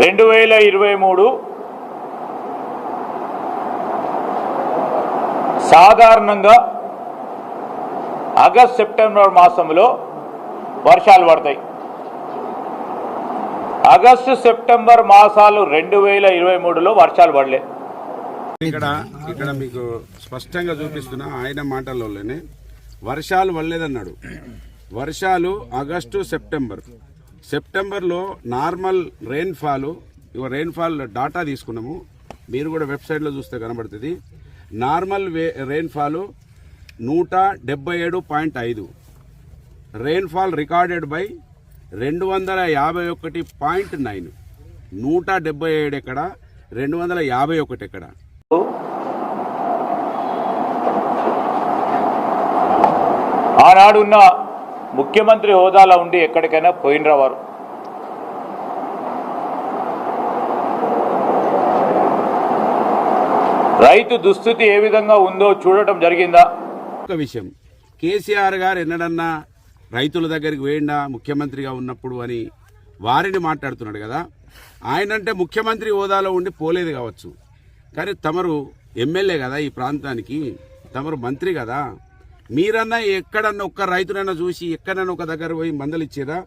2023 సాధారణంగా August September మాసంలో వర్షాలు పడతాయి. ఆగస్టు సెప్టెంబర్ మాసాలు 2023లో వర్షాలు పడలే. ఇక్కడ మీకు స్పష్టంగా చూపిస్తున్నా ఆయన మాటల్లోనే వర్షాలు పడలేదన్నాడు. వర్షాలు ఆగస్టు సెప్టెంబర్లో నార్మల్ రెయిన్ఫాల్ డాటా తీసుకున్నాము. మీరు కూడా వెబ్సైట్లో చూస్తే కనబడుతుంది. Normal rainfall 177.5, rainfall recorded by 251.9. 177 ఎక్కడ, 251 ఎక్కడ? ఆనాడున్న ముఖ్యమంత్రి హోదాలో ఉండి ఎక్కడికైనా పోయినరా వారు? రైతు దుస్థితి ఏ విధంగా ఉందో చూడటం జరిగిందా? ఒక విషయం, కేసీఆర్ గారు ఎన్నడన్నా రైతుల దగ్గరికి వేయండా ముఖ్యమంత్రిగా ఉన్నప్పుడు అని వారిని మాట్లాడుతున్నాడు కదా. ఆయనంటే ముఖ్యమంత్రి హోదాలో ఉండి పోలేదు కావచ్చు, కానీ తమరు ఎమ్మెల్యే కదా, ఈ ప్రాంతానికి తమరు మంత్రి కదా. మీరన్నా ఎక్కడన్నా ఒక్క రైతునన్నా చూసి ఎక్కడన్నా ఒక దగ్గర పోయి మందలు ఇచ్చేదా?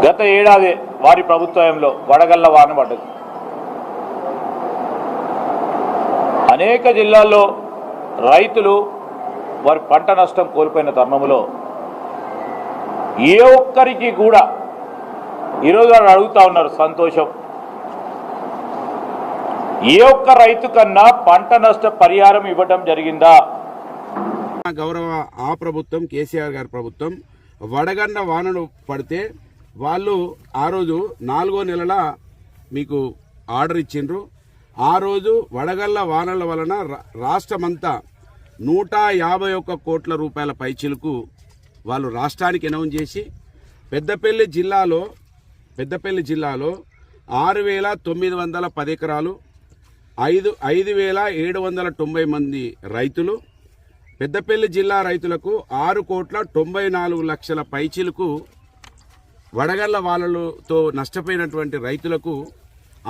గత ఏడాది వారి ప్రభుత్వంలో వడగళ్ల వాన పడ్డది. అనేక జిల్లాల్లో రైతులు వారి పంట నష్టం కోల్పోయిన తరుణంలో ఏ ఒక్కరికి కూడా ఈరోజు వారు అడుగుతా ఉన్నారు, సంతోషం, ఏ ఒక్క రైతు కన్నా పంట నష్ట పరిహారం ఇవ్వడం జరిగిందా? గౌరవ ఆ ప్రభుత్వం, కేసీఆర్ గారి ప్రభుత్వం వడగండ వానలు పడితే వాళ్ళు ఆ రోజు 4వ నెలల మీకు ఆర్డర్ ఇచ్చిండ్రు. ఆ రోజు వడగళ్ల వానల వలన రాష్ట్రమంతా 151 కోట్ల రూపాయల పైచిలకు వాళ్ళు రాష్ట్రానికి అనౌన్స్ చేసి పెద్దపల్లి జిల్లాలో 6,910 ఎకరాలు, 5,790 మంది రైతులు, పెద్దపల్లి జిల్లా రైతులకు 6,94,00,000 పైచిలకు వడగళ్ల వానలతో నష్టపోయినటువంటి రైతులకు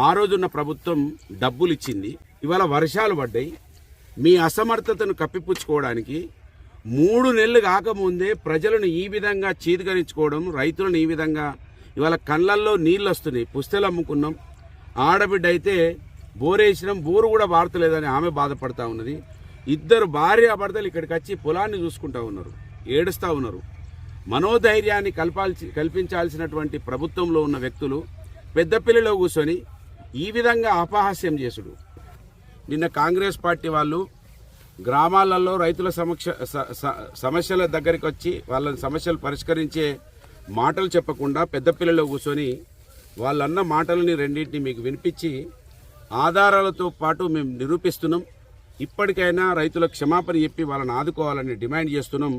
ఆ రోజున్న ప్రభుత్వం డబ్బులు ఇచ్చింది. ఇవాళ వర్షాలు పడ్డాయి. మీ అసమర్థతను కప్పిపుచ్చుకోవడానికి 3 నెలలు కాకముందే ప్రజలను ఈ విధంగా చీదగరించుకోవడం, రైతులను ఈ విధంగా ఇవాళ కళ్ళల్లో నీళ్ళు వస్తున్నాయి. పుస్తెలు అమ్ముకున్నాం, ఆడబిడ్డ అయితే బోరేసినాం, బోరు కూడా వాడతలేదని ఆమె బాధపడతా ఉన్నది. 2 భార్యాభర్తలు ఇక్కడికి వచ్చి పొలాన్ని చూసుకుంటా ఉన్నారు, ఏడుస్తూ ఉన్నారు. మనోధైర్యాన్ని కల్పించాల్సినటువంటి ప్రభుత్వంలో ఉన్న వ్యక్తులు పెద్దపల్లిలో కూర్చొని ఈ విధంగా అపహాస్యం చేసుడు. నిన్న కాంగ్రెస్ పార్టీ వాళ్ళు గ్రామాలలో రైతుల సమస్యల దగ్గరికి వచ్చి వాళ్ళ సమస్యలు పరిష్కరించే మాటలు చెప్పకుండా పెద్దపల్లిలో కూర్చొని వాళ్ళన్న మాటలని రెండింటిని మీకు వినిపించి ఆధారాలతో పాటు మేము నిరూపిస్తున్నాం. ఇప్పటికైనా రైతుల క్షమాపణ చెప్పి వాళ్ళని ఆదుకోవాలని డిమాండ్ చేస్తున్నాం.